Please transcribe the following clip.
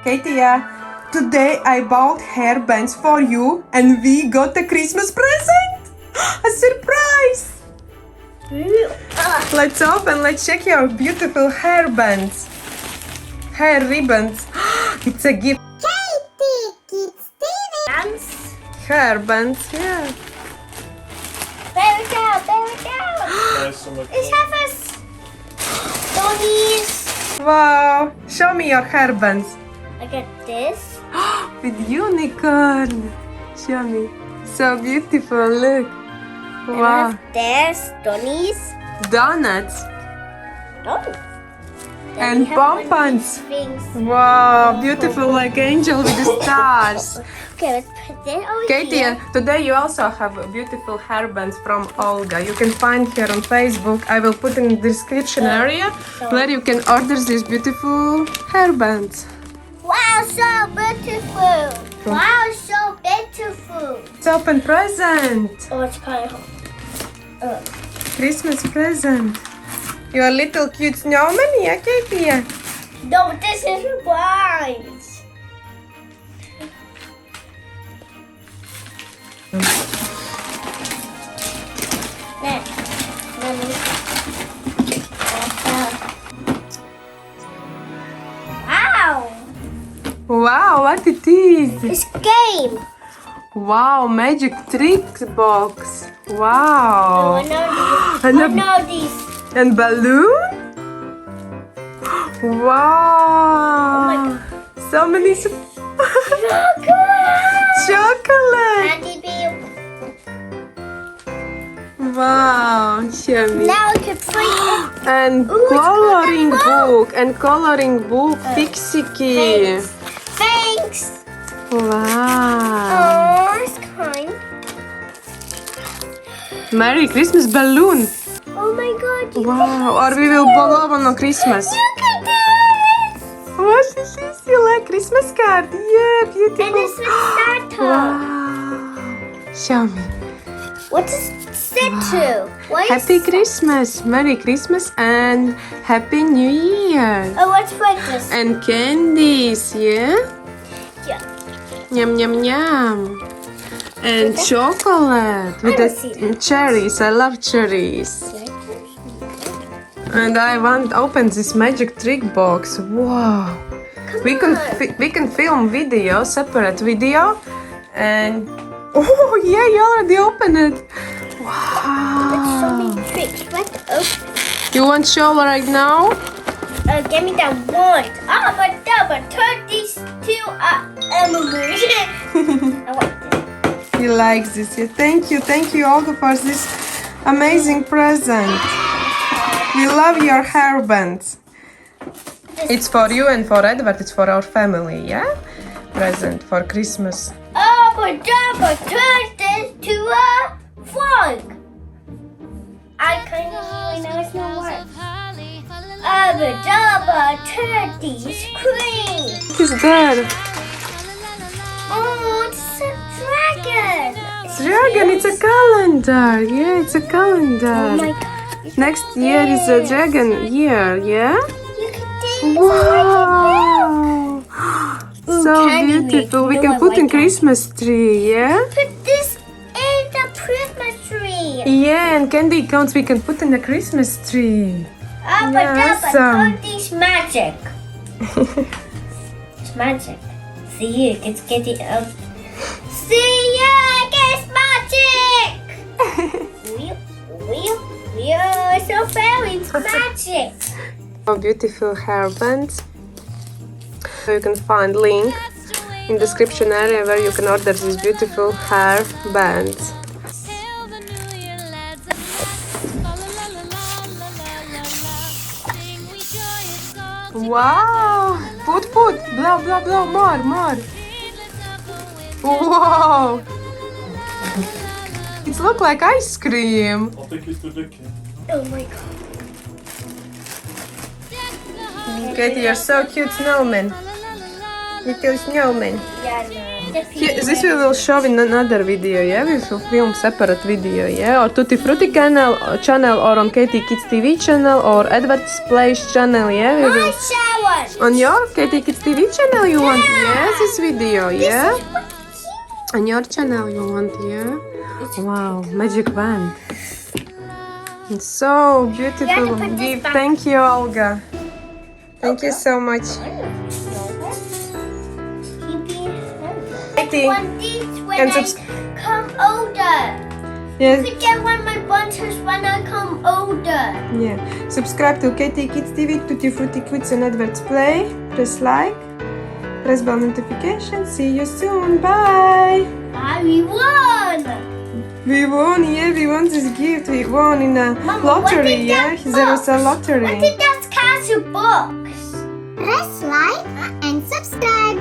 Katy, today I bought hairbands for you and we got a Christmas present! A surprise! Let's open, let's check your beautiful hairbands. Hair ribbons. It's a gift. Katy Kids TV. Hairbands, yeah. Bear it down. Let's have us. Donnies. Wow, show me your hairbands. I got this. With unicorn. Show me. So beautiful, look. Wow. There's Donnies. Donuts. Oh. And pompons. Wow, beautiful like angel with the stars. Okay, let's put that over Katy, here. today you also have beautiful hairbands from Olga. You can find her on Facebook. I will put in the description area where you can order these beautiful hairbands. Wow, so beautiful. Wow, so beautiful. Let's open present. Oh, it's kind of hot. Christmas present. Your little cute snowman, yeah, Katy? No, but this is white. Wow! Wow, what it is? It's game. Wow, magic tricks box. Oh, Wow. I know these. And I a- know these. And balloon? Wow. So many chocolate. Candy bean. Wow, show me. Now I can put it. And Ooh, it's coloring got a book. Pixie key. Thanks. Wow. Oh, it's kind. Merry Christmas balloon. Oh my God. You Wow. Or we will blow on Christmas. Look at this. What is this? You like Christmas card? Yeah, beautiful. And this with Santa. Wow. Show me. What does it say to? What is Happy Christmas, Merry Christmas and Happy New Year. Oh, what's this? And candies, yeah? Yeah. Yum, yum, yum. And chocolate with I don't see the cherries. I love cherries. And I want to open this magic trick box. Wow. We can film video, separate video. And oh yeah, you already opened it. Let's show Wow. me tricks. Let's open. You want to show right now? Give me that one. But turn these two emus. I want this. He likes this. Yeah, thank you, Olga, for this amazing present. We love your hairbands. It's for you and for Edward. It's for our family, yeah? Present for Christmas. But turn this to a frog. I kind of know it's not work. Turn these cream. What is that? Oh, it's a dragon. Dragon, it's a calendar. Yeah, it's a Oh calendar. my God. Next year is a dragon year, yeah? You can do Wow. So Candy Win. beautiful. We You can know I put like in Christmas tree, yeah? Put this in the Christmas tree. Yeah, and candy cones we can put in the Christmas tree. Awesome. Turn these magic. It's magic. See, it's getting up. See, it's magic. It's so fairy. It's magic. Oh, beautiful hairbands. So you can find link in description area where you can order these beautiful hair bands. Wow! Put, blow, more. Wow! It looks like ice cream. I'll take you to the king. Oh my God. Katy, you're so cute snowman. Little snowman. This we will show in another video, yeah? We will film separate video, yeah? Or Tutti Frutti channel or on Katy Kids TV channel or Edvards Plays channel, yeah? We will one. On your Katy Kids TV channel you want? Yes, this video, yeah? This is what cute. On your channel you want, yeah? Wow, magic wand. It's so beautiful. You have to put this Gift. back. Thank you, Olga. Thank you so much. Katy, Want these when and I come older. yes, You could get one of my buttons when I come older. yeah. Subscribe to Katy Kids TV, Tutti Frutti Kids and Edvards Play. Press like, press bell notification. See you soon. Bye. We won. We won, yeah, we won this gift. We won in a Mama, lottery, what is yeah? that There was a box? lottery. What is that castle box? Press like and subscribe.